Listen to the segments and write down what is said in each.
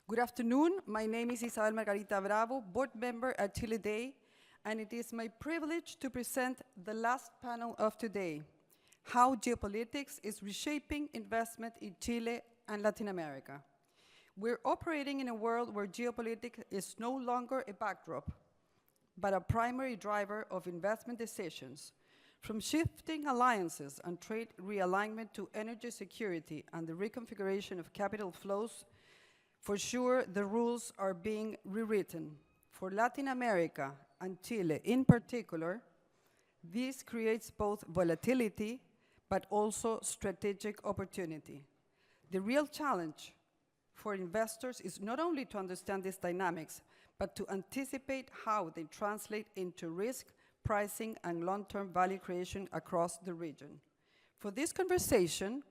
Good afternoon. My name is Isabel Margarita Bravo, board member at Chile Day, and it is my privilege to present the last panel of today, How Geopolitics is Reshaping Investment in Chile and Latin America. We're operating in a world where geopolitics is no longer a backdrop, but a primary driver of investment decisions. From shifting alliances and trade realignment to energy security and the reconfiguration of capital flows, for sure the rules are being rewritten. For Latin America and Chile in particular, this creates both volatility but also strategic opportunity. The real challenge for investors is not only to understand these dynamics, but to anticipate how they translate into risk, pricing, and long-term value creation across the region. For this conversation,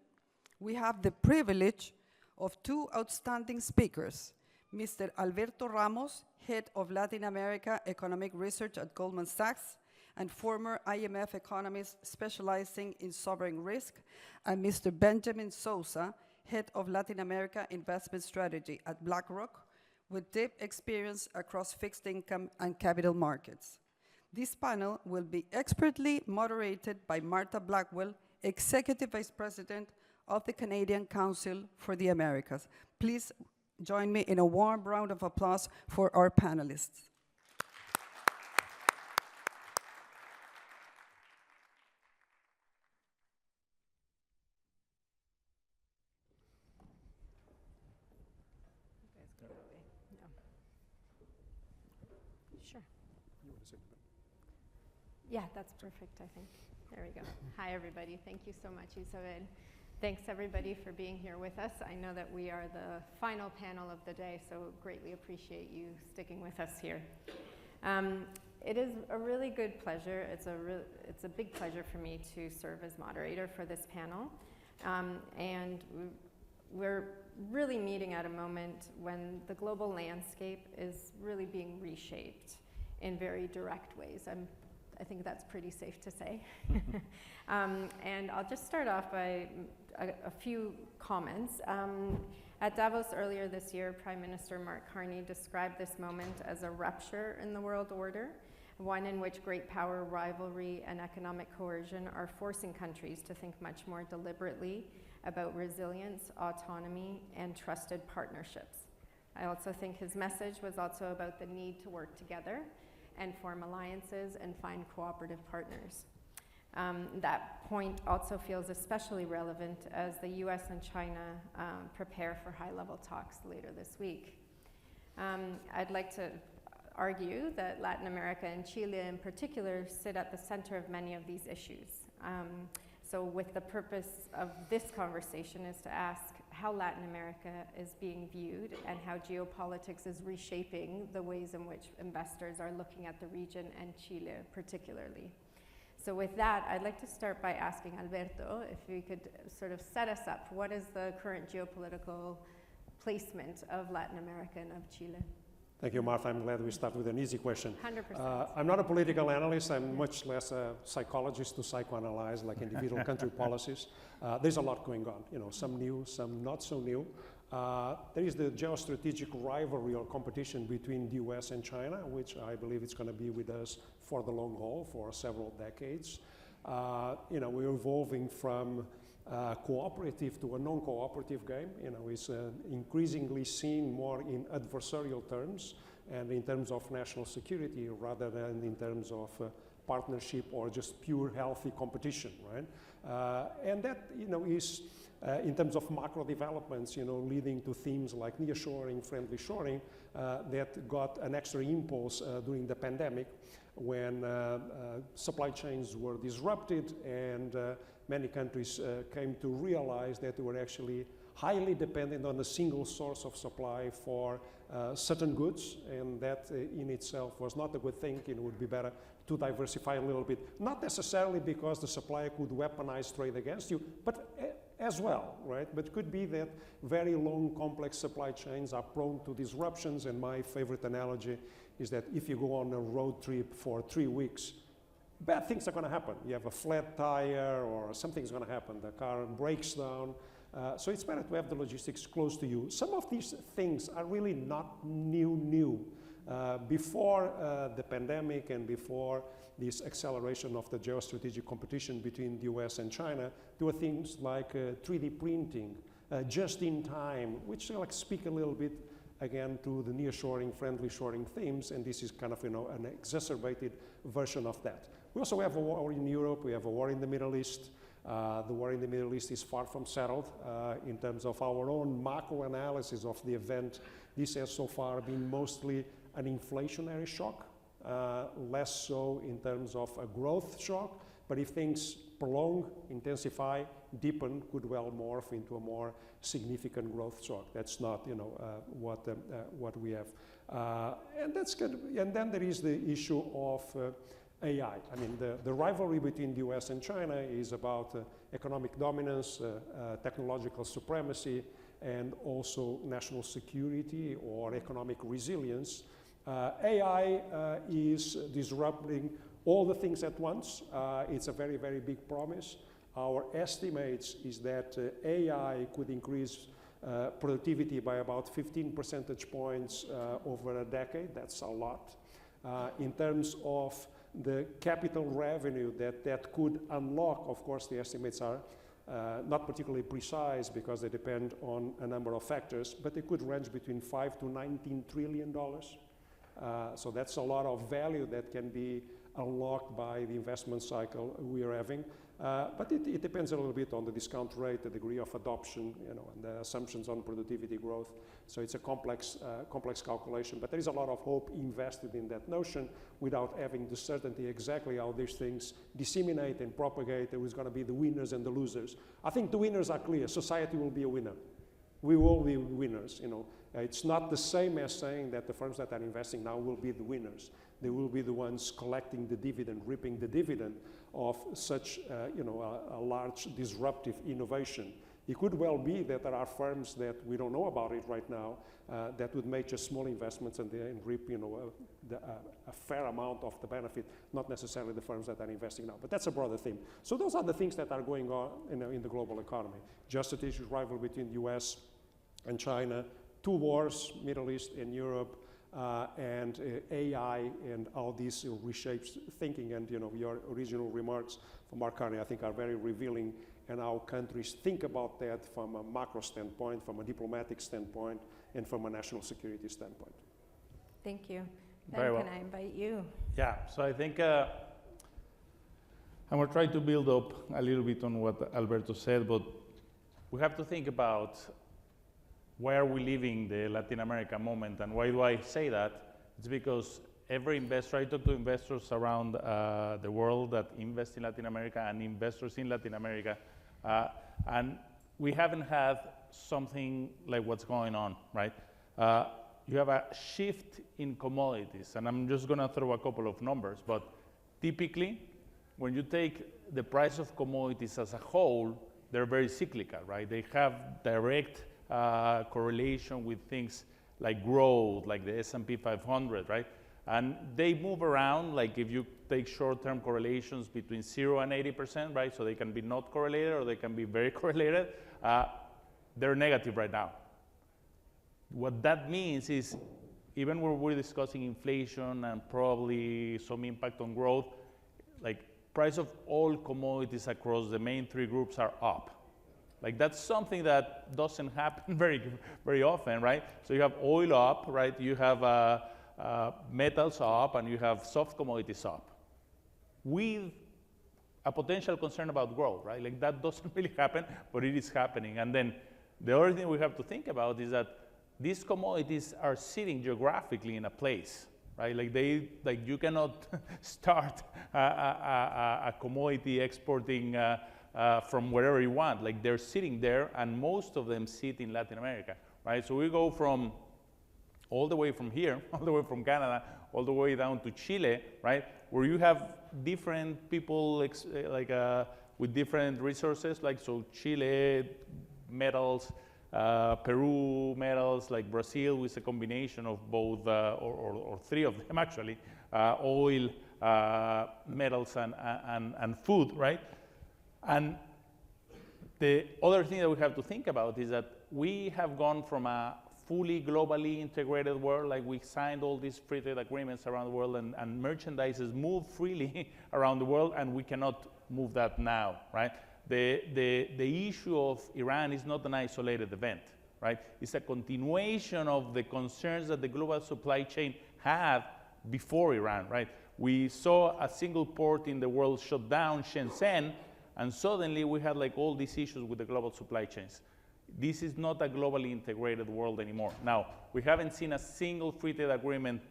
we have the privilege of two outstanding speakers, Mr. Alberto Ramos, Head of Latin America Economic Research at Goldman Sachs, and former IMF economist specializing in sovereign risk, and Mr. Benjamín Souza, Head of Latin America Investment Strategy at BlackRock, with deep experience across fixed income and capital markets. This panel will be expertly moderated by Marta Blackwell, Executive Vice President of the Canadian Council for the Americas. Please join me in a warm round of applause for our panelists. Sure. Yeah, that's perfect, I think. There we go. Hi, everybody. Thank you so much, Isabel. Thanks, everybody, for being here with us. I know that we are the final panel of the day, so greatly appreciate you sticking with us here. It is a really good pleasure. It's a big pleasure for me to serve as moderator for this panel. And we're really meeting at a moment when the global landscape is really being reshaped in very direct ways. I think that's pretty safe to say. And I'll just start off by a few comments. At Davos earlier this year, Prime Minister Mark Carney described this moment as a rupture in the world order, one in which great power, rivalry, and economic coercion are forcing countries to think much more deliberately about resilience, autonomy, and trusted partnerships. I also think his message was also about the need to work together and form alliances and find cooperative partners. That point also feels especially relevant as the US and China prepare for high-level talks later this week. I'd like to argue that Latin America and Chile in particular sit at the center of many of these issues. So with the purpose of this conversation is to ask how Latin America is being viewed and how geopolitics is reshaping the ways in which investors are looking at the region and Chile particularly. So with that, I'd like to start by asking Alberto if we could sort of set us up. What is the current geopolitical placement of Latin America and of Chile? Thank you, Martha. I'm glad we start with an easy question. 100%. I'm not a political analyst. I'm much less a psychologist to psychoanalyze like individual country policies. There's a lot going on, some new, some not so new. There is the geostrategic rivalry or competition between the US and China, which I believe is going to be with us for the long haul for several decades. We're evolving from cooperative to a non-cooperative game. It's increasingly seen more in adversarial terms and in terms of national security rather than in terms of partnership or just pure healthy competition, right? And that, is in terms of macro developments, leading to themes like nearshoring, friendly shoring, that got an extra impulse during the pandemic when supply chains were disrupted and many countries came to realize that they were actually highly dependent on a single source of supply for certain goods, and that in itself was not a good thing. It would be better to diversify a little bit, not necessarily because the supplier could weaponize trade against you, but as well, right? But it could be that very long, complex supply chains are prone to disruptions, and my favorite analogy is that if you go on a road trip for 3 weeks, bad things are going to happen. You have a flat tire or something's going to happen. The car breaks down. So it's better to have the logistics close to you. Some of these things are really not new. Before the pandemic and before this acceleration of the geostrategic competition between the US and China, there were things like 3D printing, just in time, which like speak a little bit again to the nearshoring, friendly shoring themes, and this is kind of an exacerbated version of that. We also have a war in Europe, we have a war in the Middle East. The war in the Middle East is far from settled. In terms of our own macro analysis of the event, this has so far been mostly an inflationary shock, less so in terms of a growth shock, but if things prolong, intensify, deepen, could well morph into a more significant growth shock. That's not, what we have, and that's good. And then there is the issue of AI. I mean, the rivalry between the US and China is about economic dominance, technological supremacy, and also national security or economic resilience. AI is disrupting all the things at once. It's a very, very big promise. Our estimates is that AI could increase productivity by about 15 percentage points over a decade. That's a lot. In terms of the capital revenue that could unlock, of course, the estimates are not particularly precise because they depend on a number of factors, but they could range between $5 to $19 trillion. So that's a lot of value that can be unlocked by the investment cycle we are having. But it depends a little bit on the discount rate, the degree of adoption, and the assumptions on productivity growth. So it's a complex calculation, but there is a lot of hope invested in that notion without having the certainty exactly how these things disseminate and propagate. There is going to be the winners and the losers. I think the winners are clear. Society will be a winner. We will be winners. It's not the same as saying that the firms that are investing now will be the winners. They will be the ones collecting the dividend, reaping the dividend of such a large disruptive innovation. It could well be that there are firms that we don't know about it right now that would make just small investments and reap a fair amount of the benefit, not necessarily the firms that are investing now. But that's a broader theme. So those are the things that are going on in the global economy. Geostrategic rivalry between the US and China, two wars, Middle East and Europe, and AI and how this reshapes thinking. And your original remarks from Mark Carney, I think, are very revealing, and how countries think about that from a macro standpoint, from a diplomatic standpoint, and from a national security standpoint. Thank you. Very Ben, well. can I invite you? Yeah, so I think I'm going to try to build up a little bit on what Alberto said, but we have to think about why are we living the Latin America moment, and why do I say that? It's because every investor, I talk to investors around the world that invest in Latin America and investors in Latin America, and we haven't had something like what's going on, right? You have a shift in commodities, and I'm just gonna throw a couple of numbers, but typically, when you take the price of commodities as a whole, they're very cyclical, right? They have direct correlation with things like growth, like the S&P 500, right? And they move around, like if you take short-term correlations between 0 and 80%, right? So they can be not correlated or they can be very correlated. They're negative right now. What that means is, even when we're discussing inflation and probably some impact on growth, like price of all commodities across the main three groups are up. Like that's something that doesn't happen very often, right? So you have oil up, right? You have metals up, and you have soft commodities up, with a potential concern about growth, right? Like that doesn't really happen, but it is happening. And then the other thing we have to think about is that these commodities are sitting geographically in a place, right? Like you cannot start a commodity exporting from wherever you want. Like they're sitting there, and most of them sit in Latin America, right? So we go from all the way from here, all the way from Canada, all the way down to Chile, right? Where you have different people with different resources, like so Chile, metals, Peru, metals, like Brazil with a combination of both, or three of them actually, oil, metals, and food, right? And The other thing that we have to think about is that we have gone from a fully globally integrated world, like we signed all these free trade agreements around the world, and merchandise is moved freely around the world, and we cannot move that now, right? The issue of Iran is not an isolated event, right? It's a continuation of the concerns that the global supply chain had before Iran, right? We saw a single port in the world shut down, Shenzhen, and suddenly we had like all these issues with the global supply chains. This is not a globally integrated world anymore. Now, we haven't seen a single free trade agreement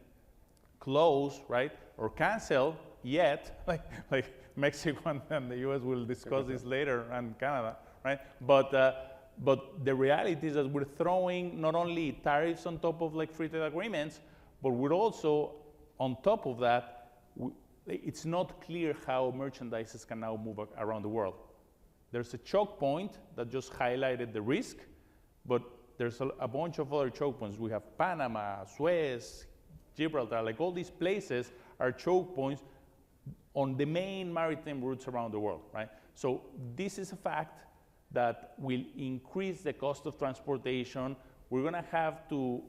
close, right, or cancel yet, like Mexico and the US will discuss this later, and Canada, right? But the reality is that we're throwing not only tariffs on top of like free trade agreements, but we're also, on top of that, it's not clear how merchandises can now move around the world. There's a choke point that just highlighted the risk, but there's a bunch of other choke points. We have Panama, Suez, Gibraltar, like all these places are choke points on the main maritime routes around the world, right? So this is a fact that will increase the cost of transportation. We're gonna have to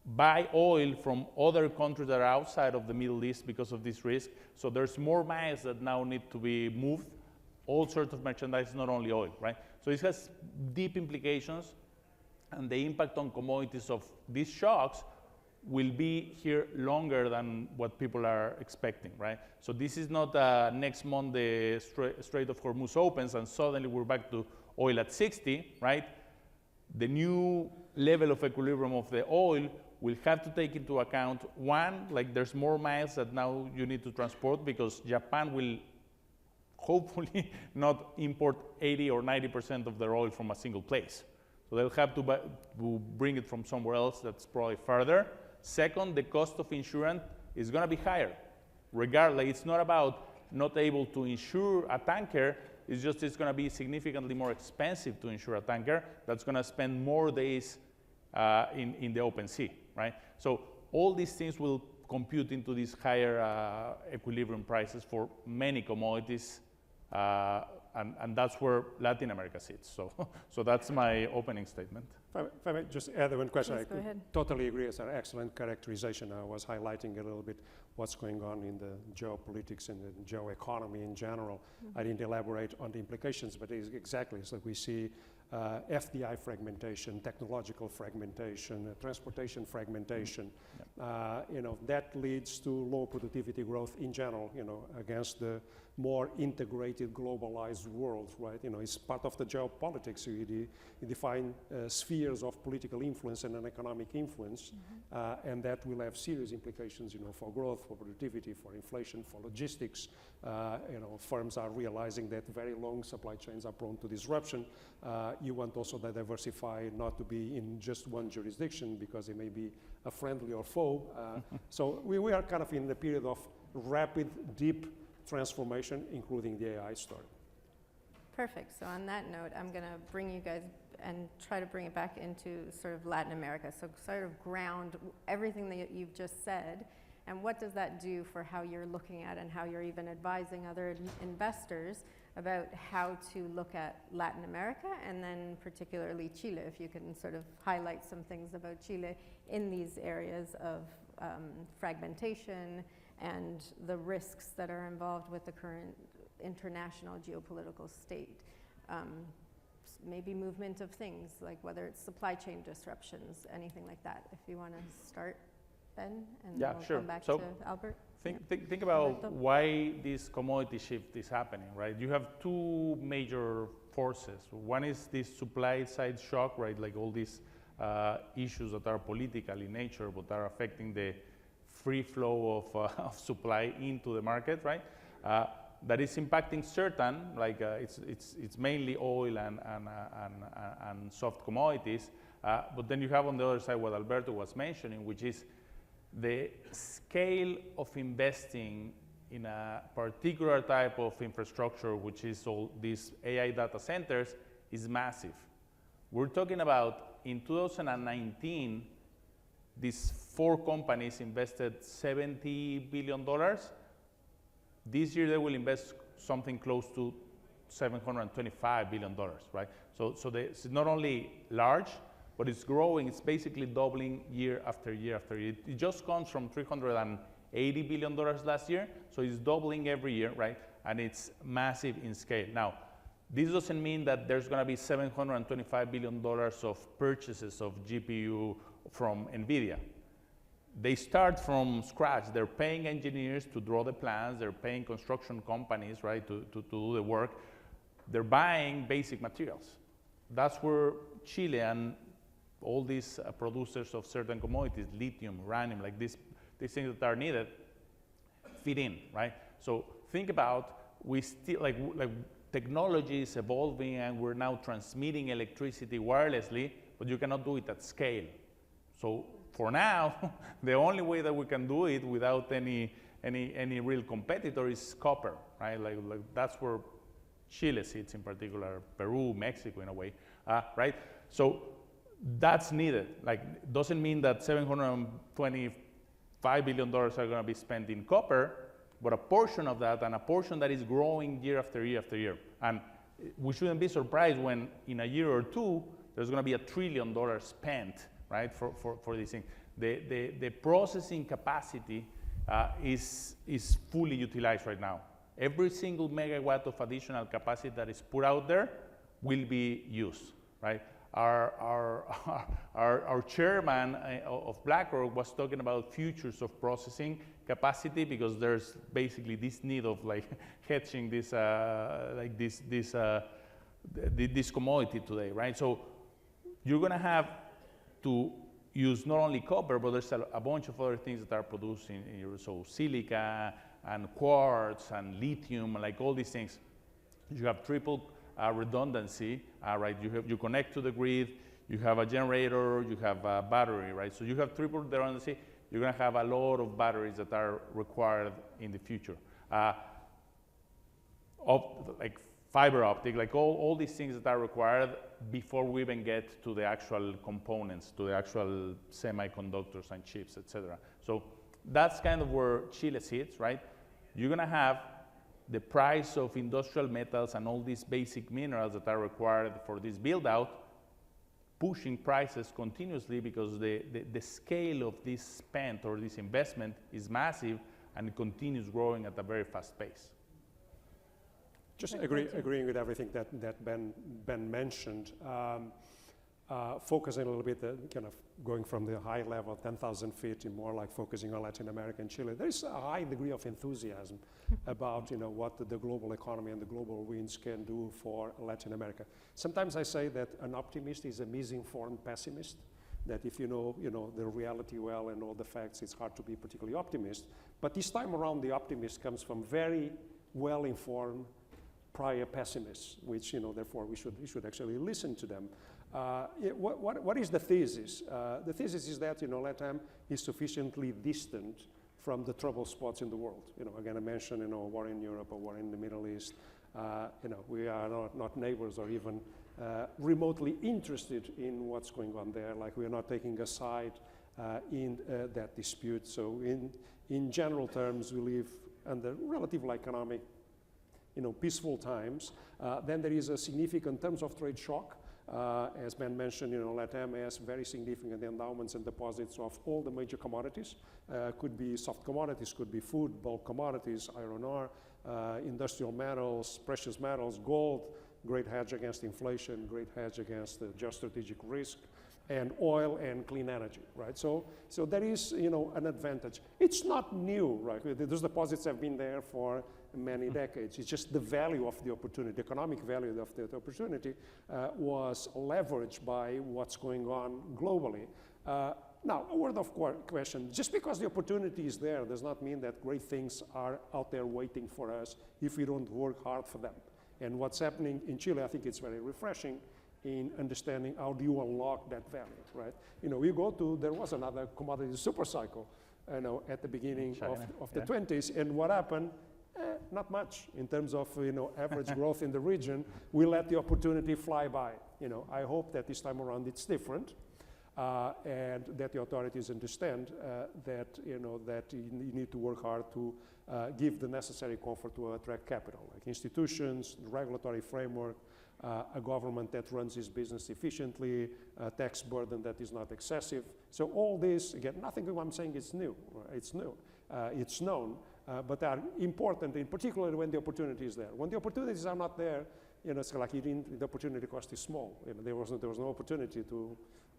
buy oil from other countries that are outside of the Middle East because of this risk. So there's more miles that now need to be moved, all sorts of merchandise, not only oil, right? So this has deep implications, and the impact on commodities of these shocks will be here longer than what people are expecting, right? So this is not next month the Strait of Hormuz opens and suddenly we're back to oil at 60, right? The new level of equilibrium of the oil will have to take into account, one, like there's more miles that now you need to transport because Japan will hopefully not import 80 or 90% of their oil from a single place. So they'll have to bring it from somewhere else that's probably further. Second, the cost of insurance is gonna be higher. Regardless, it's not about not able to insure a tanker, it's just it's gonna be significantly more expensive to insure a tanker that's gonna spend more days in the open sea, right? So all these things will compute into these higher equilibrium prices for many commodities, and that's where Latin America sits. So that's my opening statement. If I may just add one question. Please go ahead. Totally agree. It's an excellent characterization. I was highlighting a little bit what's going on in the geopolitics and the geoeconomy in general. Mm-hmm. I didn't elaborate on the implications, but it's exactly so we see FDI fragmentation, technological fragmentation, transportation fragmentation. Mm-hmm. That leads to low productivity growth in general, against the more integrated, globalized world, right? It's part of the geopolitics. You define spheres of political influence and an economic influence, mm-hmm. And that will have serious implications, for growth, for productivity, for inflation, for logistics. Firms are realizing that very long supply chains are prone to disruption. You want also to diversify, not to be in just one jurisdiction because it may be a friendly or foe. So we are kind of in the period of rapid, deep transformation, including the AI story. Perfect. So on that note, I'm going to bring you guys and try to bring it back into sort of Latin America. So sort of ground everything that you've just said, and what does that do for how you're looking at and how you're even advising other investors about how to look at Latin America, and then particularly Chile, if you can sort of highlight some things about Chile in these areas of fragmentation and the risks that are involved with the current international geopolitical state. Maybe movement of things, like whether it's supply chain disruptions, anything like that. If you want to start, Ben, and then we'll come back to Albert. Think about why this commodity shift is happening, right? You have two major forces. One is this supply side shock, right? Like all these issues that are political in nature, but are affecting the free flow of supply into the market, right? That is impacting certain, like it's mainly oil and soft commodities. But then you have on the other side what Alberto was mentioning, which is the scale of investing in a particular type of infrastructure, which is all these AI data centers, is massive. We're talking about in 2019, these 4 companies invested $70 billion. This year they will invest something close to $725 billion, right? So it's not only large, but it's growing. It's basically doubling year after year after year. It just comes from $380 billion last year, so it's doubling every year, right? And it's massive in scale. Now, this doesn't mean that there's going to be $725 billion of purchases of GPU from NVIDIA. They start from scratch. They're paying engineers to draw the plans. They're paying construction companies, right, to do the work. They're buying basic materials. That's where Chile and all these producers of certain commodities, lithium, uranium, like these things that are needed, fit in, right? So think about, we still, like technology is evolving and we're now transmitting electricity wirelessly, but you cannot do it at scale. So for now, the only way that we can do it without any real competitor is copper, right? Like that's where Chile sits in particular, Peru, Mexico in a way, right? So that's needed. Like, doesn't mean that $725 billion are going to be spent in copper, but a portion of that, and a portion that is growing year after year after year. And we shouldn't be surprised when in a year or two, there's going to be $1 trillion spent, right, for these things. The processing capacity is fully utilized right now. Every single megawatt of additional capacity that is put out there will be used, right? Our chairman of BlackRock was talking about futures of processing capacity, because there's basically this need of like hedging this this commodity today, right? So you're going to have to use not only copper, but there's a bunch of other things that are produced in Europe. So silica and quartz and lithium, like all these things. You have triple redundancy, right? You connect to the grid, you have a generator, you have a battery, right? So you have triple redundancy. You're going to have a lot of batteries that are required in the future. Like fiber optic, like all these things that are required before we even get to the actual components, to the actual semiconductors and chips, etc. So that's kind of where Chile sits, right? You're going to have the price of industrial metals and all these basic minerals that are required for this build out, pushing prices continuously, because the scale of this spend or this investment is massive and it continues growing at a very fast pace. Just agreeing with everything that Ben mentioned, focusing a little bit, kind of going from the high level, 10,000 feet, to more like focusing on Latin America and Chile. There's a high degree of enthusiasm about what the global economy and the global winds can do for Latin America. Sometimes I say that an optimist is a misinformed pessimist, that if you know the reality well and all the facts, it's hard to be particularly optimist. But this time around, the optimist comes from very well-informed prior pessimists, which therefore we should actually listen to them. What is the thesis? The thesis is that LATAM is sufficiently distant from the trouble spots in the world. Again, I mentioned war in Europe or war in the Middle East. We are not neighbors or even remotely interested in what's going on there. Like, we are not taking a side in that dispute. So in general terms, we live under relatively economic, peaceful times. Then there is a significant terms of trade shock. As Ben mentioned, LATAM has very significant endowments and deposits of all the major commodities. Could be soft commodities, could be food, bulk commodities, iron ore, industrial metals, precious metals, gold, great hedge against inflation, great hedge against geostrategic risk, and oil and clean energy, right? So there is, an advantage. It's not new, right? Those deposits have been there for many decades. It's just the value of the opportunity, the economic value of the opportunity was leveraged by what's going on globally. Now, a word of question. Just because the opportunity is there does not mean that great things are out there waiting for us if we don't work hard for them. And what's happening in Chile, I think it's very refreshing in understanding how do you unlock that value, right? There was another commodity super cycle, at the beginning of the 20s, and what happened? Not much in terms of average growth in the region. We let the opportunity fly by. I hope that this time around it's different. and that the authorities understand that that you need to work hard to give the necessary comfort to attract capital, like institutions, regulatory framework, a government that runs its business efficiently, a tax burden that is not excessive. So all this, again, nothing of what I'm saying is new. It's new. It's known, but they are important, in particular when the opportunity is there. When the opportunities are not there, it's like the opportunity cost is small. There was no opportunity to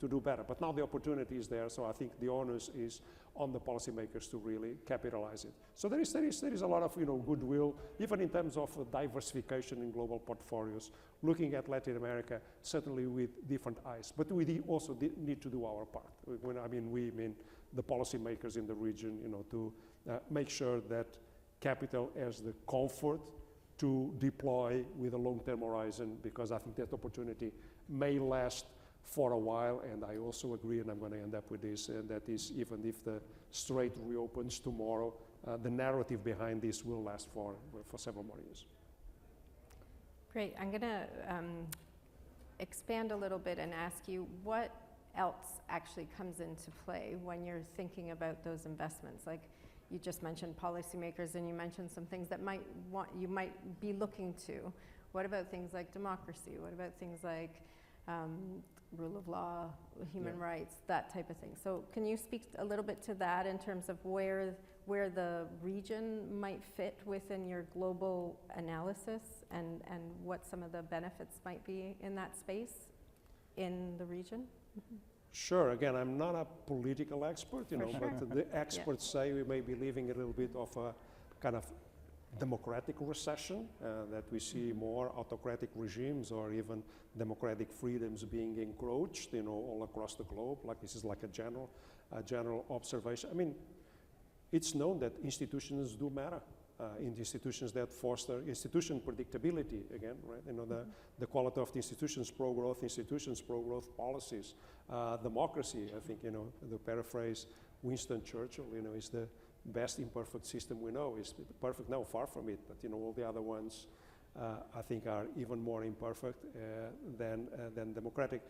do better. But now the opportunity is there, so I think the onus is on the policymakers to really capitalize it. So there is a lot of goodwill, even in terms of diversification in global portfolios, looking at Latin America certainly with different eyes. But we also need to do our part. When I mean we mean the policymakers in the region, to make sure that capital has the comfort to deploy with a long-term horizon, because I think that opportunity may last for a while, and I also agree, and I'm going to end up with this, and that is even if the strait reopens tomorrow, the narrative behind this will last for several more years. Great. I'm going to expand a little bit and ask you what else actually comes into play when you're thinking about those investments. Like you just mentioned policymakers, and you mentioned some things that you might be looking to. What about things like democracy? What about things like rule of law, human rights, that type of thing? So can you speak a little bit to that in terms of where the region might fit within your global analysis, and what some of the benefits might be in that space in the region? Mm-hmm. Sure. Again, I'm not a political expert, Sure. but the experts say we may be living a little bit of a kind of democratic recession, that we see more autocratic regimes or even democratic freedoms being encroached, all across the globe. Like this is like a general observation. I mean, it's known that institutions do matter. In institutions that foster institution predictability, again, right? The quality of the institutions, pro-growth policies, democracy. I think, the paraphrase Winston Churchill, is the best imperfect system we know. Is perfect? No, far from it. But all the other ones, I think, are even more imperfect than democratic.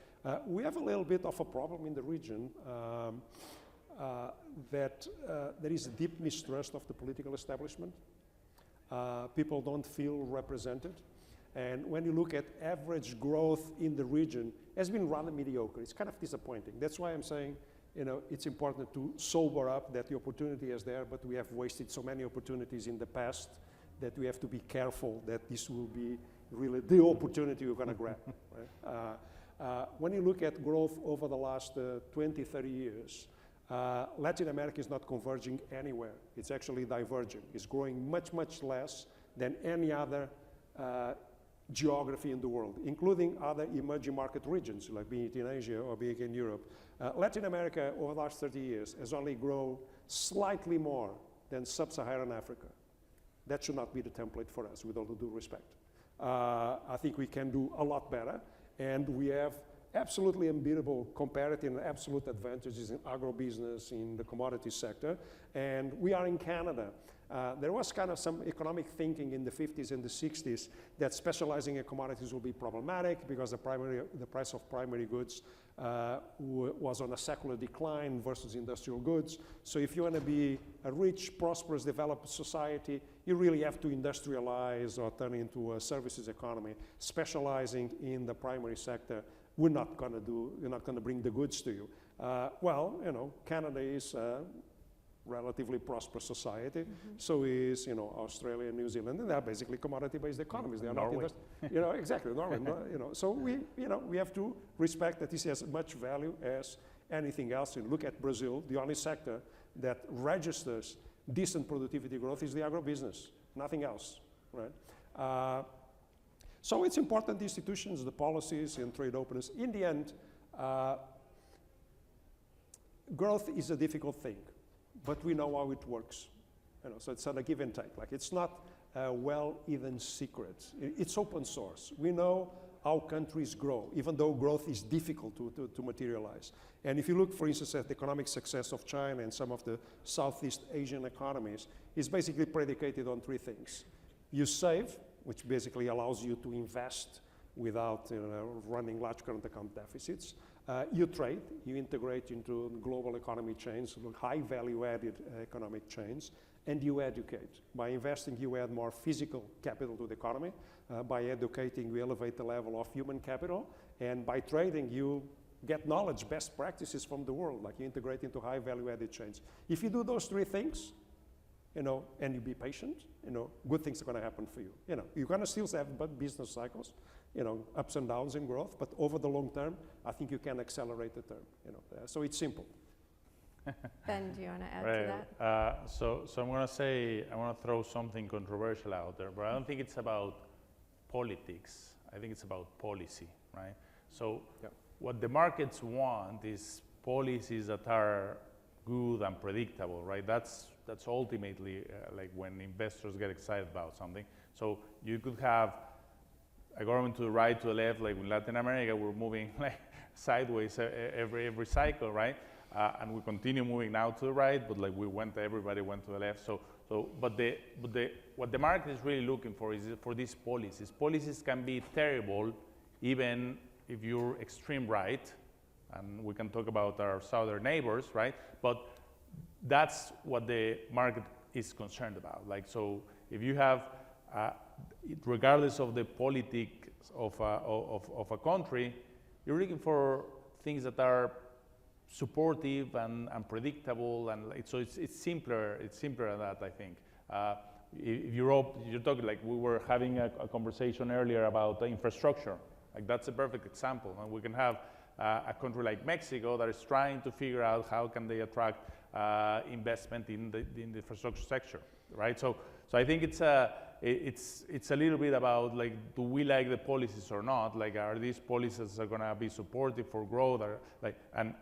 We have a little bit of a problem in the region. That there is a deep mistrust of the political establishment. People don't feel represented. And when you look at average growth in the region, has been rather mediocre. It's kind of disappointing. That's why I'm saying, it's important to sober up that the opportunity is there, but we have wasted so many opportunities in the past that we have to be careful that this will be really the opportunity we're going to grab. Right? When you look at growth over the last 20, 30 years, Latin America is not converging anywhere. It's actually diverging. It's growing much, much less than any other geography in the world, including other emerging market regions, like being it in Asia or being in Europe. Latin America, over the last 30 years, has only grown slightly more than sub-Saharan Africa. That should not be the template for us, with all due respect. I think we can do a lot better, and we have absolutely unbeatable comparative and absolute advantages in agribusiness, in the commodity sector, and we are in Canada. There was kind of some economic thinking in the 50s and the 60s that specializing in commodities will be problematic because the price of primary goods was on a secular decline versus industrial goods. So if you want to be a rich, prosperous, developed society, you really have to industrialize or turn into a services economy. Specializing in the primary sector, we're not going to bring the goods to you. Canada is relatively prosperous society. Mm-hmm. So is Australia and New Zealand, and they are basically commodity-based economies. They are Norway. Not exactly Norway. So we have to respect that this has as much value as anything else. And look at Brazil. The only sector that registers decent productivity growth is the agribusiness, nothing else, right? So it's important, the institutions, the policies, and trade openness. In the end, growth is a difficult thing, but we know how it works. So it's a give and take. Like, it's not a well-hidden secret. It's open source. We know how countries grow, even though growth is difficult to materialize. And if you look, for instance, at the economic success of China and some of the Southeast Asian economies, it's basically predicated on three things. You save, which basically allows you to invest without running large current account deficits. You trade, you integrate into global economy chains, high value-added economic chains, and you educate. By investing, you add more physical capital to the economy. By educating, you elevate the level of human capital. And by trading, you get knowledge, best practices from the world, like you integrate into high value-added chains. If you do those three things, and you be patient, good things are going to happen for you. You're going to still have business cycles, ups and downs in growth, but over the long term, I think you can accelerate the term. So it's simple. Ben, do you want to add to that? So I'm going to say, I want to throw something controversial out there, but I don't think it's about politics. I think it's about policy, right? So what the markets want is policies that are good and predictable, right? That's ultimately like when investors get excited about something. So you could have a government to the right, to the left, like in Latin America, we're moving like sideways every cycle, right? And we continue moving now to the right, but like everybody went to the left. But what the market is really looking for is for these policies. Policies can be terrible, even if you're extreme right, and we can talk about our southern neighbors, right? But that's what the market is concerned about. Like, so if you have, regardless of the politics of a country, you're looking for things that are supportive and predictable, and so it's simpler than that, I think. Europe, you're talking, like we were having a conversation earlier about the infrastructure. Like that's a perfect example, and we can have a country like Mexico that is trying to figure out how can they attract investment in the infrastructure sector, right? So I think it's a little bit about, like, do we like the policies or not? Like, are these policies are going to be supportive for growth? Or like, and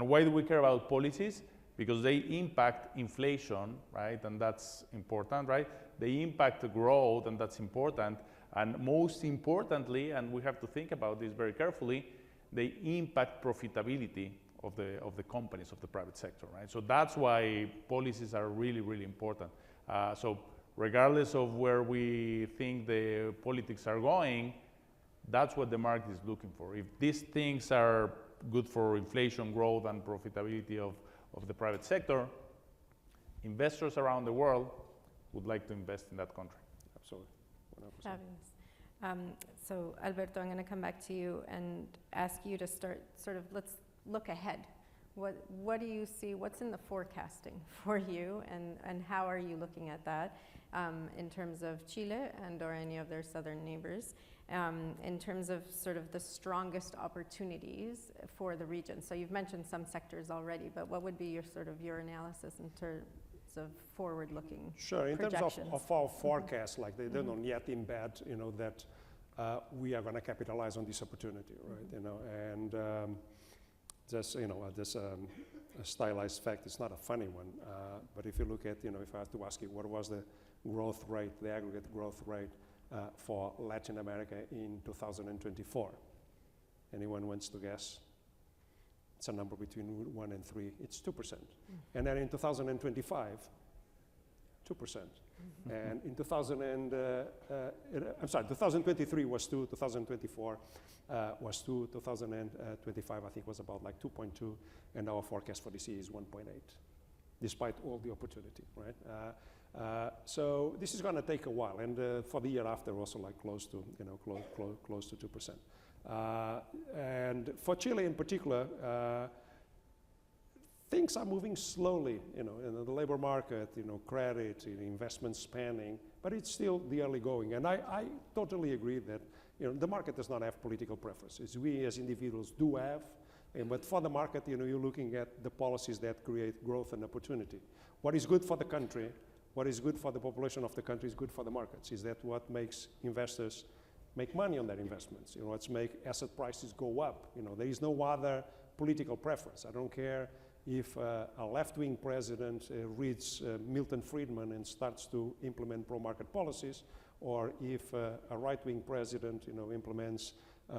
why do we care about policies? Because they impact inflation, right? And that's important, right? They impact growth, and that's important. And most importantly, and we have to think about this very carefully, they impact profitability of the companies, of the private sector, right? So that's why policies are really, really important. So regardless of where we think the politics are going, that's what the market is looking for. If these things are good for inflation, growth, and profitability of the private sector, investors around the world would like to invest in that country. Absolutely, 100%. Fabulous. So Alberto, I'm going to come back to you and ask you to start let's look ahead. What do you see, what's in the forecasting for you, and how are you looking at that in terms of Chile and or any of their southern neighbors, in terms of sort of the strongest opportunities for the region? So you've mentioned some sectors already, but what would be your analysis in terms of forward-looking Sure, in projections? terms of our forecast, like they don't yet embed, that we are going to capitalize on this opportunity, right? And just, this a stylized fact, it's not a funny one, but if you look at, if I have to ask you, what was the growth rate, the aggregate growth rate for Latin America in 2024? Anyone wants to guess? It's a number between 1 and 3. It's 2%. And then in 2025, 2%. And in 2023 was 2, 2024 was 2, 2025 I think was about like 2.2, and our forecast for this year is 1.8, despite all the opportunity, right? So this is going to take a while, and for the year after also like close to, close to 2%. And for Chile in particular, things are moving slowly, in the labor market, credit, investment spending, but it's still the early going. And I totally agree that, the market does not have political preferences. We as individuals do have, but for the market, you're looking at the policies that create growth and opportunity. What is good for the country, what is good for the population of the country is good for the markets. Is that what makes investors make money on their investments? Let's make asset prices go up. There is no other political preference. I don't care if a left-wing president reads Milton Friedman and starts to implement pro-market policies, or if a right-wing president, implements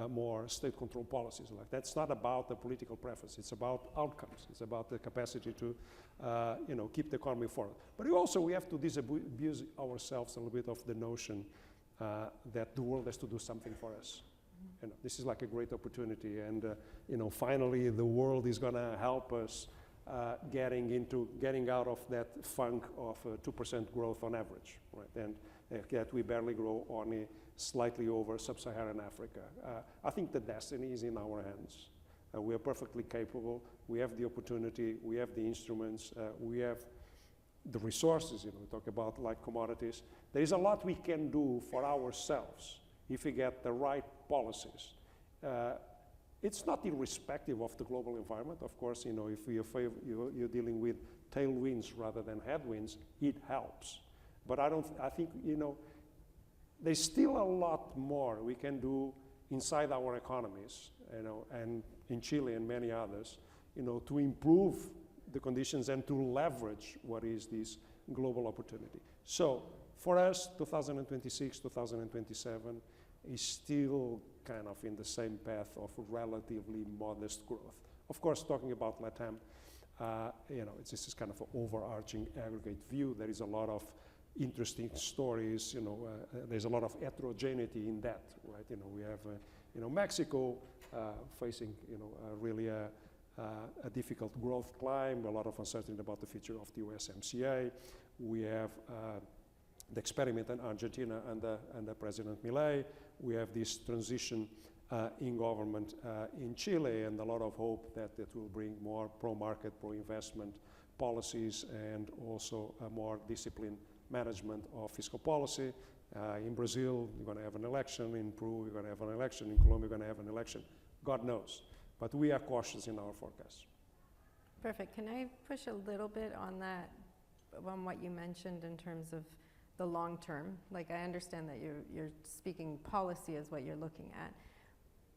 more state-controlled policies. Like, that's not about the political preference. It's about outcomes. It's about the capacity to, keep the economy forward. But we have to disabuse ourselves a little bit of the notion that the world has to do something for us. You know, this is like a great opportunity, and you know, finally the world is going to help us getting out of that funk of 2% growth on average, right? And that we barely grow only slightly over sub-Saharan Africa. I think the destiny is in our hands. We are perfectly capable. We have the opportunity. We have the instruments. We have the resources. You know, we talk about like commodities. There is a lot we can do for ourselves if we get the right policies. It's not irrespective of the global environment. Of course, you know, if you're dealing with tailwinds rather than headwinds, it helps. But I think, you know, there's still a lot more we can do inside our economies, you know, and in Chile and many others, you know, to improve the conditions and to leverage what is this global opportunity. So for us, 2026, 2027 is still kind of in the same path of relatively modest growth. Of course, talking about LATAM, you know, this is kind of an overarching aggregate view. There is a lot of interesting stories, you know, there's a lot of heterogeneity in that, right? You know, we have, you know, Mexico facing, you know, really a difficult growth climb, a lot of uncertainty about the future of the USMCA. We have the experiment in Argentina under President Milei. We have this transition in government in Chile, and a lot of hope that it will bring more pro-market, pro-investment policies, and also a more disciplined management of fiscal policy. In Brazil, you're going to have an election. In Peru, you're going to have an election. In Colombia, you're going to have an election. God knows. But we are cautious in our forecasts. Perfect. Can I push a little bit on that, on what you mentioned in terms of the long term? Like, I understand that you're speaking policy is what you're looking at.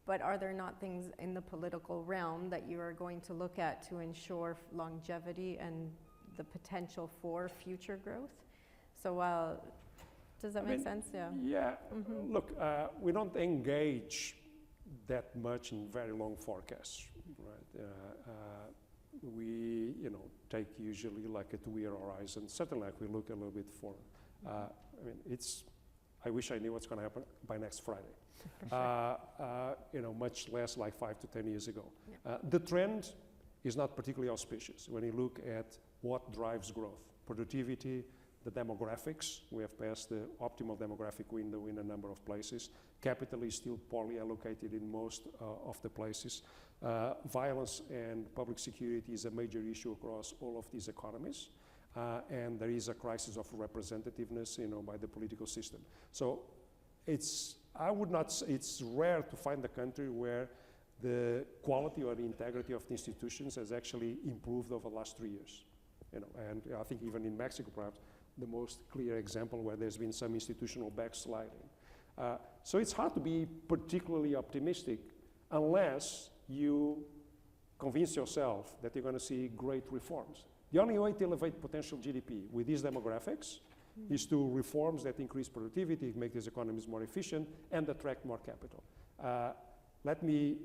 But are there not things in the political realm that you are going to look at to ensure longevity and the potential for future growth? So while, does that make sense? Yeah. Yeah. Look, we don't engage that much in very long forecasts, right? We, you know, take usually like a 2-year horizon. Certainly, like we look a little bit forward. I mean, I wish I knew what's going to happen by next Friday. You know, much less like 5 to 10 years ago. Yeah. The trend is not particularly auspicious when you look at what drives growth. Productivity, the demographics. We have passed the optimal demographic window in a number of places. Capital is still poorly allocated in most of the places. Violence and public security is a major issue across all of these economies. And there is a crisis of representativeness, you know, by the political system. So it's rare to find a country where the quality or the integrity of the institutions has actually improved over the last 3 years. You know, and I think even in Mexico, perhaps, the most clear example where there's been some institutional backsliding. So it's hard to be particularly optimistic unless you convince yourself that you're going to see great reforms. The only way to elevate potential GDP with these demographics is to reforms that increase productivity, make these economies more efficient, and attract more capital. Let me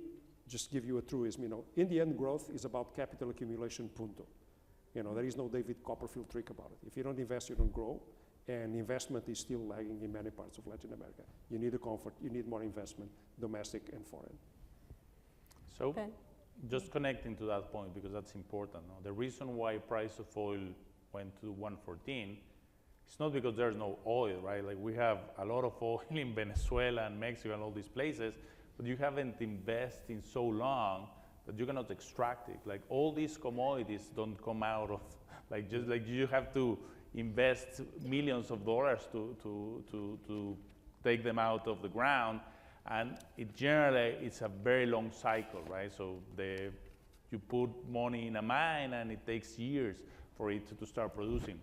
just give you a truism. You know, in the end, growth is about capital accumulation, punto. You know, there is no David Copperfield trick about it. If you don't invest, you don't grow, and investment is still lagging in many parts of Latin America. You need a comfort, you need more investment, domestic and foreign. So, just connecting to that point, because that's important. No? The reason why price of oil went to 114, it's not because there's no oil, right? Like, we have a lot of oil in Venezuela and Mexico and all these places, but you haven't invested in so long that you cannot extract it. Like, all these commodities don't come out of, like, just like you have to invest millions of dollars to take them out of the ground. And it's a very long cycle, right? So you put money in a mine and it takes years for it to start producing.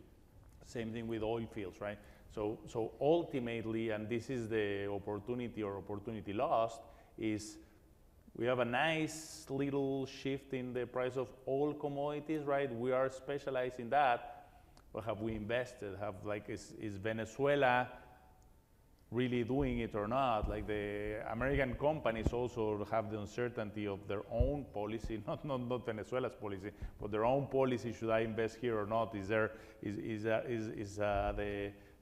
Same thing with oil fields, right? So ultimately, and this is the opportunity or opportunity lost, is we have a nice little shift in the price of all commodities, right? We are specialized in that, but have we invested? Is Venezuela really doing it or not? Like, the American companies also have the uncertainty of their own policy, not Venezuela's policy, but their own policy. Should I invest here or not? Is the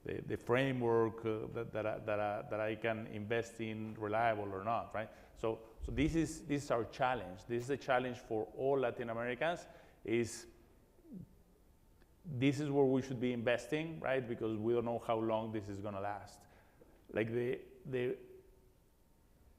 the framework that I can invest in reliable or not, right? So this is our challenge. This is a challenge for all Latin Americans. This is where we should be investing, right? Because we don't know how long this is going to last. Like the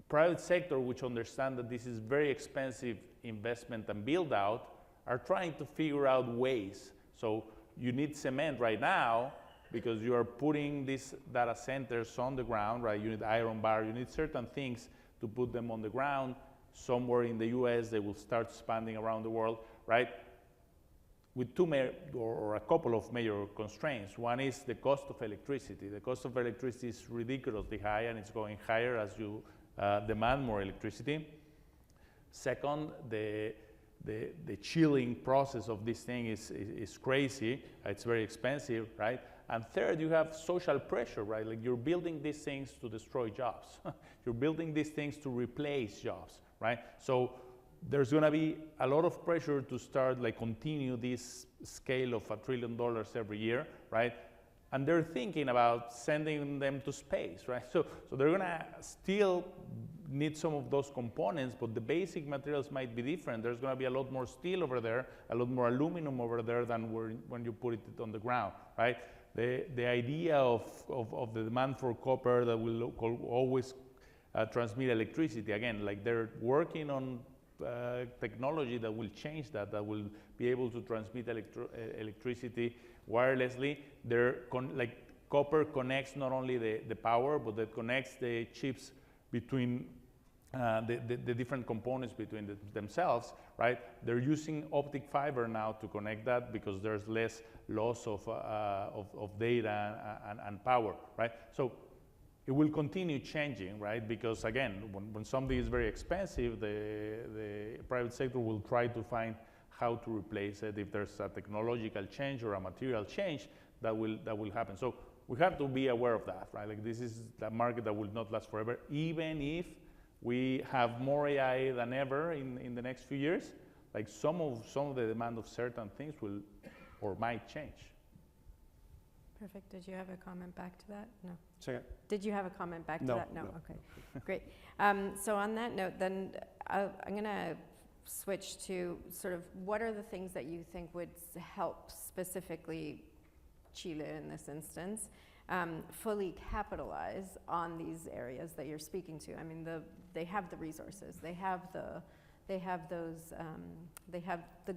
private sector, which understand that this is very expensive investment and build out, are trying to figure out ways. So you need cement right now because you are putting these data centers on the ground, right? You need iron bar, you need certain things to put them on the ground. Somewhere in the US, they will start expanding around the world, right? With a couple of major constraints. One is the cost of electricity. The cost of electricity is ridiculously high, and it's going higher as you demand more electricity. Second, the chilling process of this thing is crazy. It's very expensive, right? And third, you have social pressure, right? Like you're building these things to destroy jobs. You're building these things to replace jobs, right? So there's going to be a lot of pressure to start, like, continue this scale of $1 trillion every year, right? And they're thinking about sending them to space, right? So they're going to still need some of those components, but the basic materials might be different. There's going to be a lot more steel over there, a lot more aluminum over there than when you put it on the ground, right? The idea of the demand for copper that will always transmit electricity, again, like they're working on technology that will change that will be able to transmit electricity wirelessly. Like copper connects not only the power, but it connects the chips between the different components between themselves, right? They're using optic fiber now to connect that because there's less loss of data and power, right? So it will continue changing, right? Because again, when something is very expensive, the private sector will try to find how to replace it. If there's a technological change or a material change, that will happen. So we have to be aware of that, right? Like this is a market that will not last forever, even if we have more AI than ever in the next few years. Like some of the demand of certain things will or might change. Perfect. Did you have a comment back to that? No. Second. Did you have a comment back to that? No. Okay, great. So on that note, then I'm going to switch to sort of what are the things that you think would help specifically Chile in this instance fully capitalize on these areas that you're speaking to? I mean, they have the resources, they have the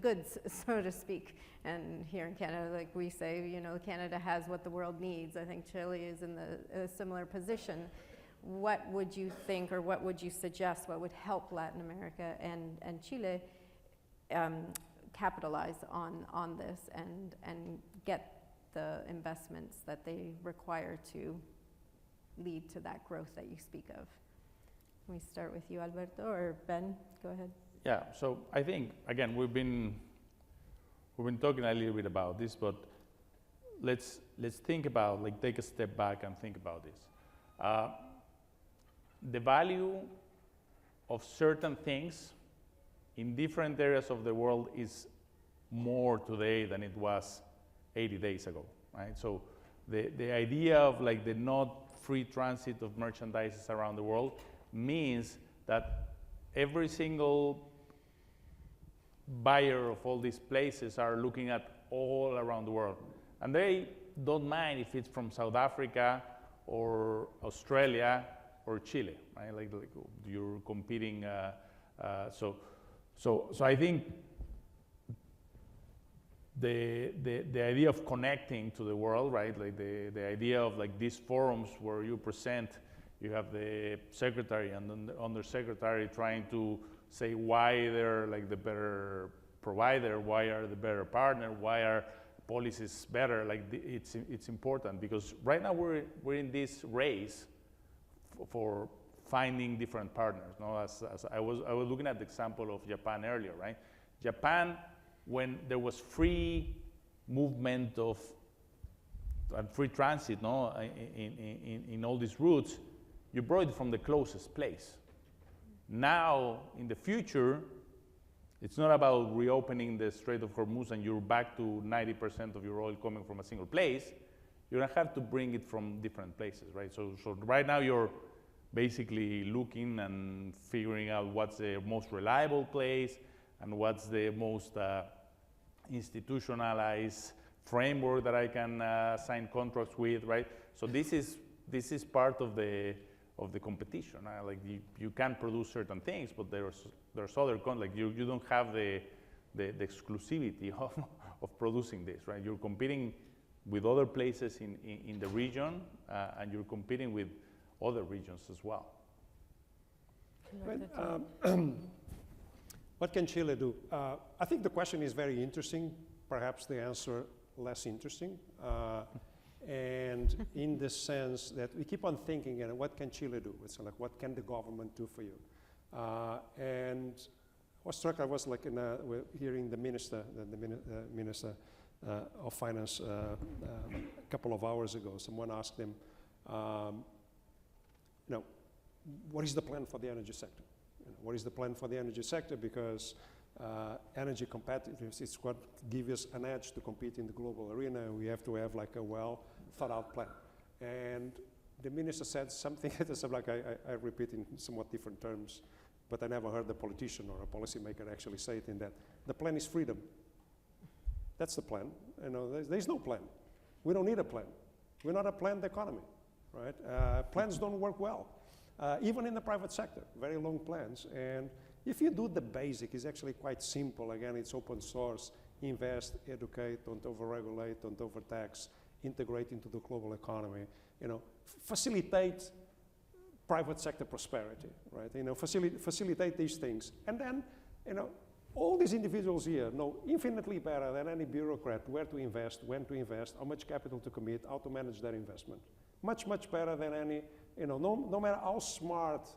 goods, so to speak. And here in Canada, like we say, you know, Canada has what the world needs. I think Chile is in a similar position. What would you think, or what would you suggest, what would help Latin America and Chile capitalize on this and get the investments that they require to lead to that growth that you speak of? Can we start with you, Alberto, or Ben? Go ahead. Yeah, so I think, again, we've been talking a little bit about this, but let's think about, like, take a step back and think about this. The value of certain things in different areas of the world is more today than it was 80 days ago, right? So the idea of, like, the not free transit of merchandise around the world means that every single buyer of all these places are looking at all around the world. And they don't mind if it's from South Africa or Australia or Chile, right? Like you're competing. So I think the idea of connecting to the world, right? Like the idea of, like, these forums where you present, you have the secretary and then the undersecretary trying to say why they're, like, the better provider, why are the better partner, why are policies better. Like it's important because right now we're in this race for finding different partners. No, as I was looking at the example of Japan earlier, right? Japan, when there was free movement of and free transit, no, in all these routes, you brought it from the closest place. Now, in the future, it's not about reopening the Strait of Hormuz and you're back to 90% of your oil coming from a single place. you don't have to bring it from different places, right? So right now you're basically looking and figuring out what's the most reliable place and what's the most institutionalized framework that I can sign contracts with, right? So this is part of the competition. Like you can produce certain things, but there's other like you don't have the exclusivity of producing this, right? You're competing with other places in the region, and you're competing with other regions as well. What can Chile do? I think the question is very interesting, perhaps the answer less interesting. And in the sense that we keep on thinking, what can Chile do? It's like, what can the government do for you? And I was struck, I was like hearing the minister of Finance a couple of hours ago. Someone asked him, what is the plan for the energy sector? What is the plan for the energy sector? Because energy competitiveness is what gives us an edge to compete in the global arena. We have to have like a well thought out plan. And the minister said something like I repeat in somewhat different terms, but I never heard a politician or a policymaker actually say it in that. The plan is freedom. That's the plan. There's no plan. We don't need a plan. We're not a planned economy, right? Plans don't work well. Even in the private sector, very long plans. And if you do the basic, it's actually quite simple. Again, it's open source. Invest, educate, don't overregulate, don't overtax, integrate into the global economy. Facilitate private sector prosperity, right? Facilitate these things. And then, all these individuals here know infinitely better than any bureaucrat where to invest, when to invest, how much capital to commit, how to manage their investment. Much, much better than any, no matter how smart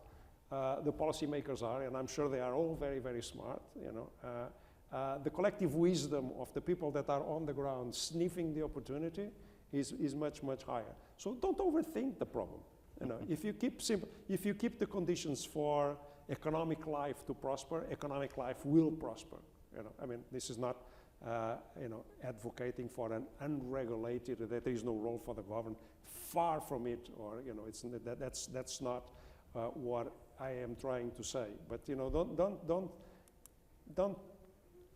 the policymakers are, and I'm sure they are all very, very smart, the collective wisdom of the people that are on the ground sniffing the opportunity is much, much higher. So don't overthink the problem. If you keep the conditions for economic life to prosper, economic life will prosper. This is not advocating for an unregulated, that there is no role for the government. Far from it, or that's not what I am trying to say. But don't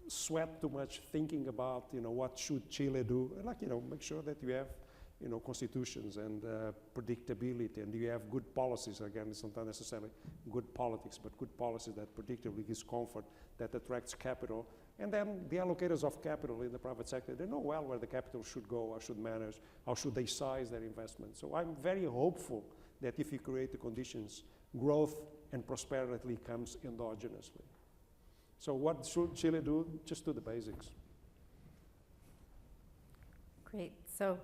sweat too much thinking about what should Chile do. Make sure that you have constitutions and predictability, and you have good policies. Again, it's not necessarily good politics, but good policies that predictably gives comfort, that attracts capital. And then the allocators of capital in the private sector, they know well where the capital should go, or should manage, how should they size their investment. So I'm very hopeful that if you create the conditions, growth and prosperity comes endogenously. So what should Chile do? Just do the basics. Great. So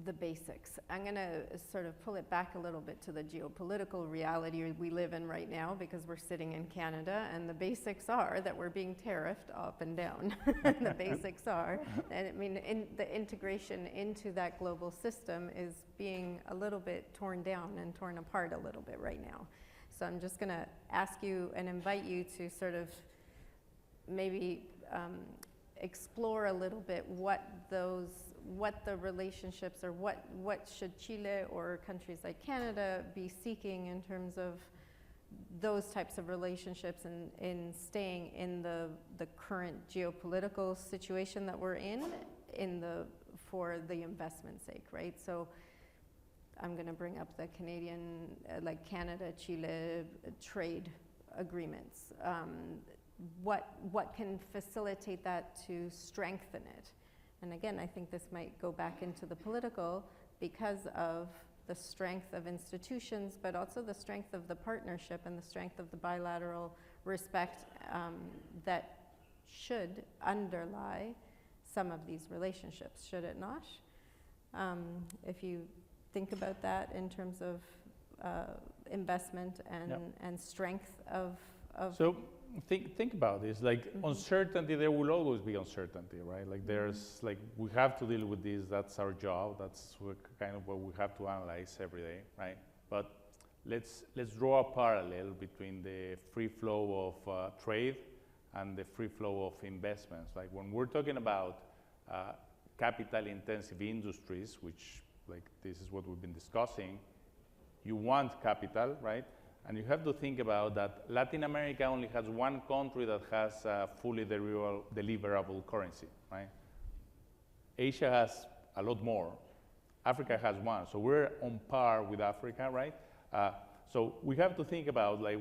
the basics. I'm going to sort of pull it back a little bit to the geopolitical reality we live in right now, because we're sitting in Canada, and the basics are that we're being tariffed up and down. The basics are, and the integration into that global system is being a little bit torn down and torn apart a little bit right now. So I'm just going to ask you and invite you to sort of maybe explore a little bit what the relationships, or what should Chile or countries like Canada be seeking in terms of those types of relationships, and in staying in the current geopolitical situation that we're in for the investment's sake, right? So I'm going to bring up the Canadian, Canada-Chile trade agreements. What can facilitate that to strengthen it? And again, I think this might go back into the political because of the strength of institutions, but also the strength of the partnership and the strength of the bilateral respect that should underlie some of these relationships, should it not? If you think about that in terms of investment and strength of So think about this, uncertainty, there will always be uncertainty, right? We have to deal with this, that's our job, that's kind of what we have to analyze every day, right? But let's draw a parallel between the free flow of trade and the free flow of investments. Like when we're talking about capital-intensive industries, which like this is what we've been discussing, you want capital, right? And you have to think about that Latin America only has one country that has a fully deliverable currency, right? Asia has a lot more. Africa has one, so we're on par with Africa, right? So we have to think about like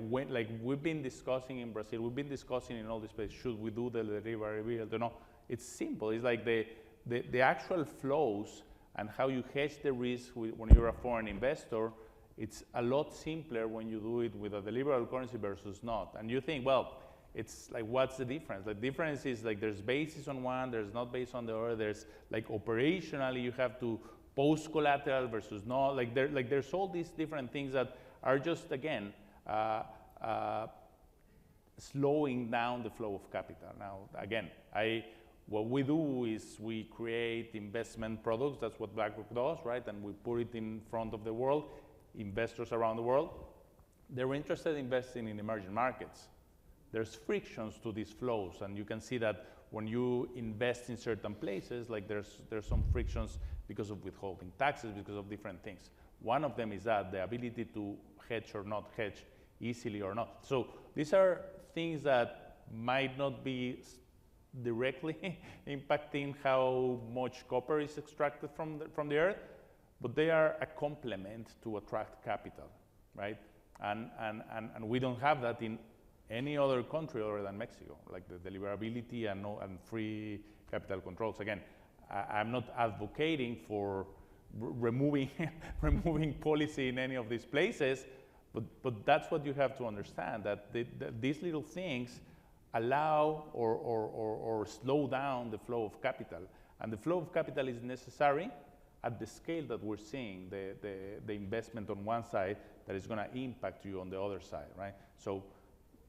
we've been discussing in Brazil, we've been discussing in all these places, should we do the deliverability? You know, it's simple. It's like the actual flows and how you hedge the risk when you're a foreign investor. It's a lot simpler when you do it with a deliverable currency versus not. And you think, well, it's like, what's the difference? The difference is like there's basis on one, there's not based on the other. There's like operationally you have to post collateral versus not. Like there's all these different things that are just again slowing down the flow of capital. Now again, what we do is we create investment products. That's what BlackRock does, right? And we put it in front of the world. Investors around the world, they're interested in investing in emerging markets. There's frictions to these flows, and you can see that when you invest in certain places, like there's some frictions because of withholding taxes, because of different things. One of them is that the ability to hedge or not hedge easily or not. So these are things that might not be directly impacting how much copper is extracted from the earth, but they are a complement to attract capital, right? And we don't have that in any other country other than Mexico, like the deliverability and free capital controls. Again, I'm not advocating for removing policy in any of these places, but that's what you have to understand, that these little things allow or slow down the flow of capital. And the flow of capital is necessary at the scale that we're seeing, the investment on one side that is going to impact you on the other side, right? So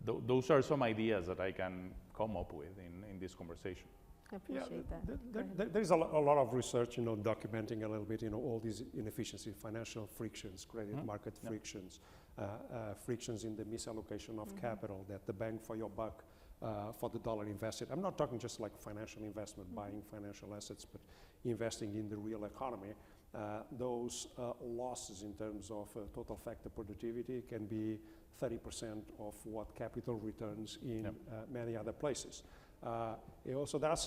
those are some ideas that I can come up with in this conversation. I appreciate that. There's a lot of research, documenting a little bit, all these inefficiencies, financial frictions, credit market frictions, frictions in the misallocation of capital, that the bang for your buck for the dollar invested. I'm not talking just like financial investment, buying financial assets, but investing in the real economy. Those losses in terms of total factor productivity can be 30% of what capital returns in many other places. Also, there are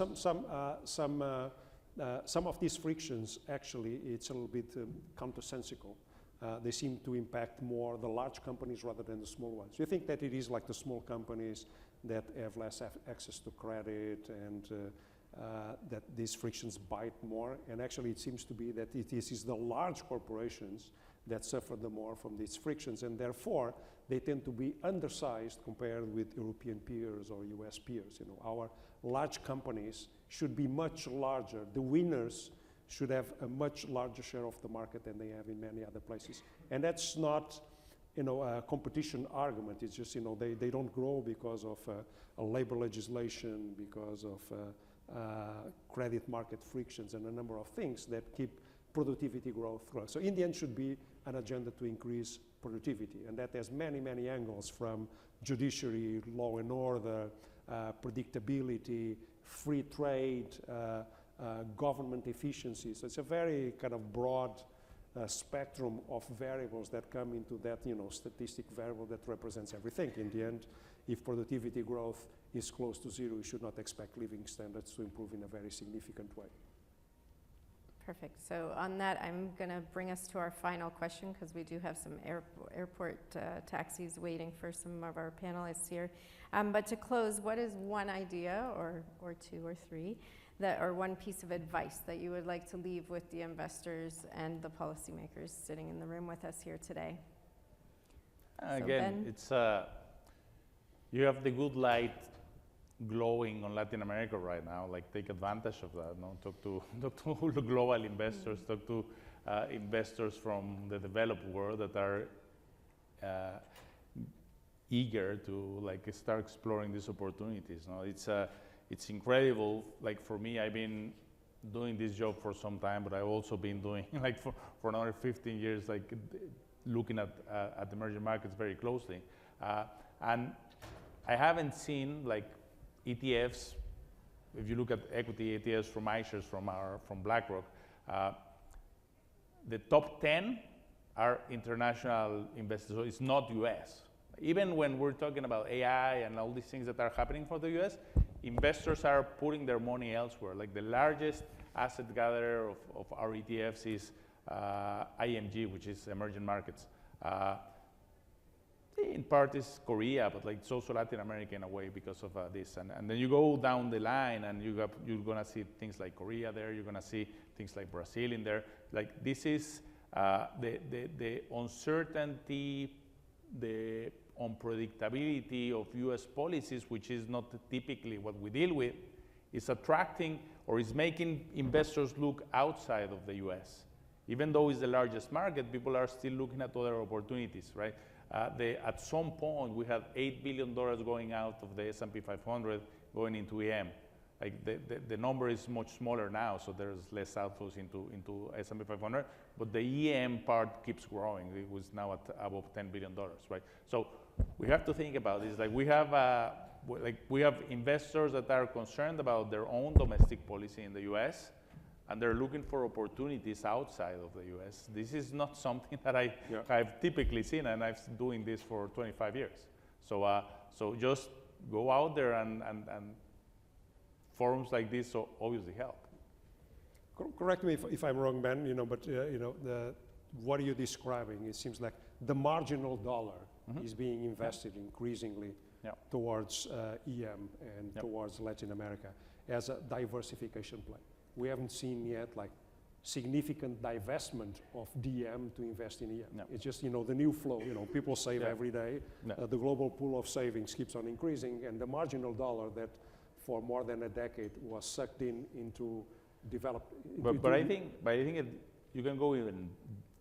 some of these frictions. Actually, it's a little bit countersensical. They seem to impact more the large companies rather than the small ones. You think that it is like the small companies that have less access to credit and that these frictions bite more, and actually it seems to be that it is the large corporations that suffer the more from these frictions, and therefore they tend to be undersized compared with European peers or US peers. Our large companies should be much larger. The winners should have a much larger share of the market than they have in many other places. And that's not a competition argument. It's just, they don't grow because of a labor legislation, because of credit market frictions and a number of things that keep productivity growth. So in the end should be an agenda to increase productivity, and that has many, many angles, from judiciary, law and order, predictability, free trade, government efficiency. So it's a very kind of broad spectrum of variables that come into that, statistic variable that represents everything. In the end, if productivity growth is close to zero, you should not expect living standards to improve in a very significant way. Perfect. So on that, I'm going to bring us to our final question, because we do have some airport taxis waiting for some of our panelists here. But to close, what is one idea, or two or three, or one piece of advice that you would like to leave with the investors and the policymakers sitting in the room with us here today? Again, it's you have the good light glowing on Latin America right now. Like, take advantage of that. Talk to global investors. Talk to investors from the developed world that are eager to start exploring these opportunities. It's incredible. Like, for me, I've been doing this job for some time, but I've also been doing for another 15 years, looking at emerging markets very closely, and I haven't seen ETFs if you look at equity ETFs from iShares, from BlackRock, the top 10 are international investors, so it's not US. Even when we're talking about AI and all these things that are happening for the US, investors are putting their money elsewhere. Like the largest asset gatherer of our ETFs is IMG, which is emerging markets. In part is Korea, but like it's also Latin America in a way because of this. And then you go down the line and you're gonna see things like Korea there, you're gonna see things like Brazil in there. Like this is the uncertainty, the unpredictability of US policies, which is not typically what we deal with, is attracting or is making investors look outside of the US. Even though it's the largest market, people are still looking at other opportunities, right? At some point, we had $8 billion going out of the S&P 500 going into EM. Like the number is much smaller now, so there's less outflows into S&P 500, but the EM part keeps growing. It was now at above $10 billion, right? So we have to think about this. Like we have investors that are concerned about their own domestic policy in the US, and they're looking for opportunities outside of the US. This is not something that I've typically seen, and I've been doing this for 25 years. So, so just go out there and forums like this so obviously help. Correct me if I'm wrong, Ben, but what are you describing? It seems like the marginal dollar is being invested increasingly towards EM and towards Latin America as a diversification play. We haven't seen yet like significant divestment of DM to invest in EM. No. It's just, the new flow, people save every day. No. The global pool of savings keeps on increasing, and the marginal dollar that for more than a decade was sucked into developed. But I think you can go even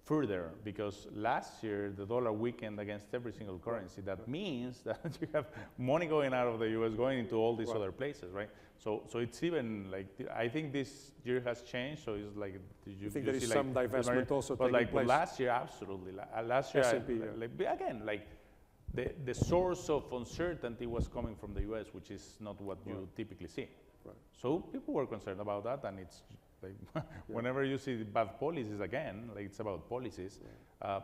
further, because last year the dollar weakened against every single currency. That means that you have money going out of the US going into all these other places, right? So it's even like, I think this year has changed, so it's like, you think there is some divestment also taking place? But last year, absolutely. Last year, the source of uncertainty was coming from the US, which is not what you typically see. Right. So people were concerned about that, and it's like, whenever you see bad policies again, like it's about policies,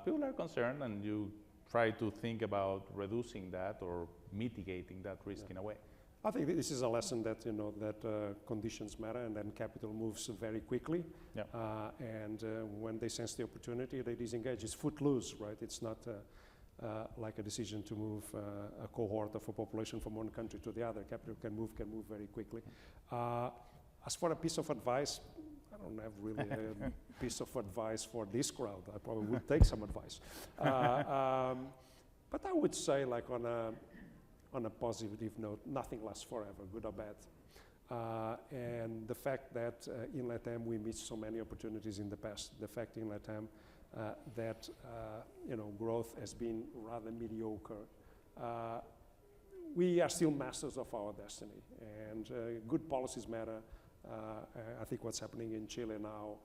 people are concerned, and you try to think about reducing that or mitigating that risk in a way. I think this is a lesson that conditions matter, and then capital moves very quickly. Yeah. And when they sense the opportunity, they disengage. It's footloose, right? It's not like a decision to move a cohort of a population from one country to the other. Capital can move very quickly. As for a piece of advice, I don't have really a piece of advice for this crowd. I probably would take some advice. But I would say, like on a positive note, nothing lasts forever, good or bad. And the fact that in LATAM we missed so many opportunities in the past, the fact in LATAM that growth has been rather mediocre. We are still masters of our destiny, and good policies matter. I think what's happening in Chile now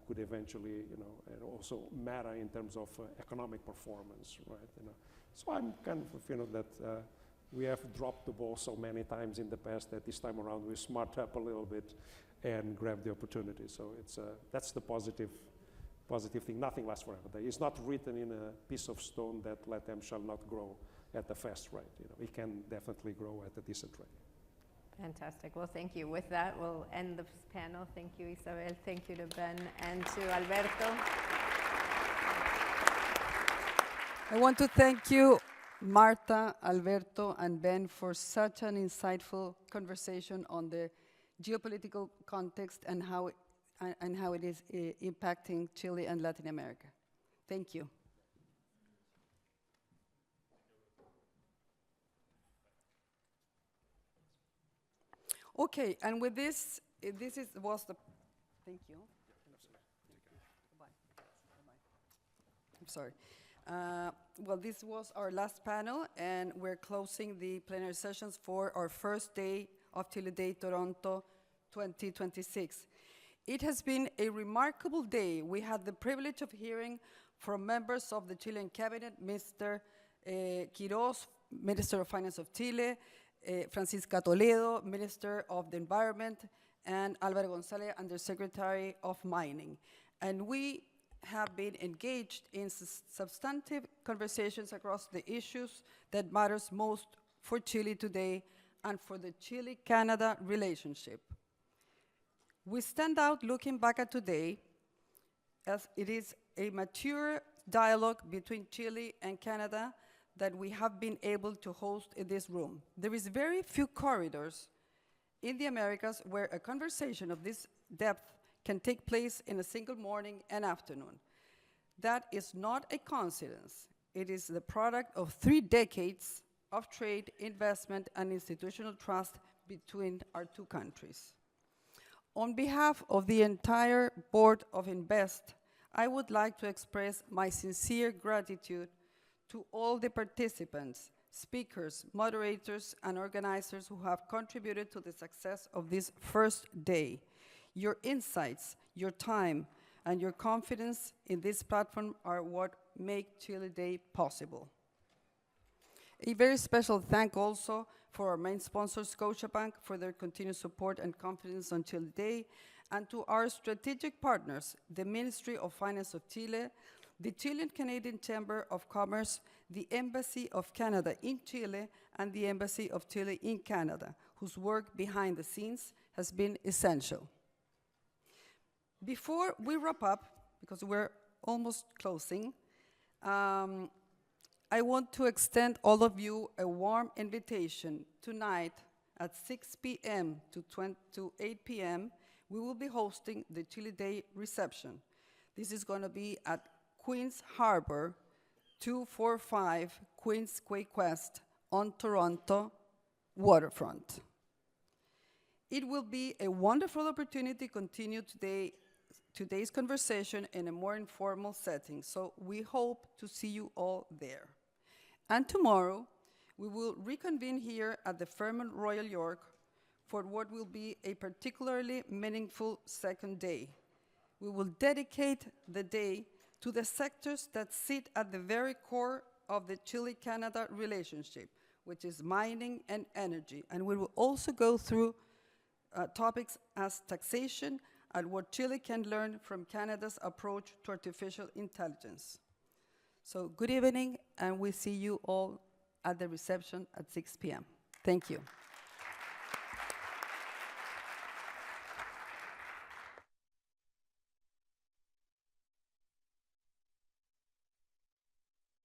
could eventually, also matter in terms of economic performance, right? So I'm kind of, that we have dropped the ball so many times in the past that this time around we smart up a little bit and grab the opportunity. So that's the positive thing. Nothing lasts forever. It's not written in a piece of stone that LATAM shall not grow at a fast rate. It can definitely grow at a decent rate. Fantastic. Well, thank you. With that, we'll end this panel. Thank you, Isabel. Thank you to Ben and to Alberto. I want to thank you, Marta, Alberto, and Ben, for such an insightful conversation on the geopolitical context and how it is impacting Chile and Latin America. Thank you. Okay, and with this, was the. Thank you. Bye. I'm sorry. Well, this was our last panel, and we're closing the plenary sessions for our first day of Chile Day Toronto 2026. It has been a remarkable day. We had the privilege of hearing from members of the Chilean cabinet, Mr. Quiroz, Minister of Finance of Chile, Francisca Toledo, Minister of the Environment, and Álvaro González, Undersecretary of Mining. And we have been engaged in substantive conversations across the issues that matters most for Chile today and for the Chile-Canada relationship. We stand out looking back at today as it is a mature dialogue between Chile and Canada that we have been able to host in this room. There is very few corridors in the Americas where a conversation of this depth can take place in a single morning and afternoon. That is not a coincidence. It is the product of 3 decades of trade, investment, and institutional trust between our 2 countries. On behalf of the entire board of Invest, I would like to express my sincere gratitude to all the participants, speakers, moderators, and organizers who have contributed to the success of this first day. Your insights, your time, and your confidence in this platform are what make Chile Day possible. A very special thank also for our main sponsor, Scotiabank, for their continued support and confidence on Chile Day, and to our strategic partners, the Ministry of Finance of Chile, the Chilean-Canadian Chamber of Commerce, the Embassy of Canada in Chile, and the Embassy of Chile in Canada, whose work behind the scenes has been essential. Before we wrap up, because we're almost closing, I want to extend all of you a warm invitation. Tonight at 6 p.m. to 8 p.m., we will be hosting the Chile Day reception. This is going to be at Queens Harbor, 245 Queensway West on Toronto waterfront. It will be a wonderful opportunity to continue today's conversation in a more informal setting, so we hope to see you all there. And tomorrow, we will reconvene here at the Fairmont Royal York for what will be a particularly meaningful second day. We will dedicate the day to the sectors that sit at the very core of the Chile-Canada relationship, which is mining and energy. And we will also go through topics as taxation and what Chile can learn from Canada's approach to artificial intelligence. So good evening, and we'll see you all at the reception at 6 p.m. Thank you.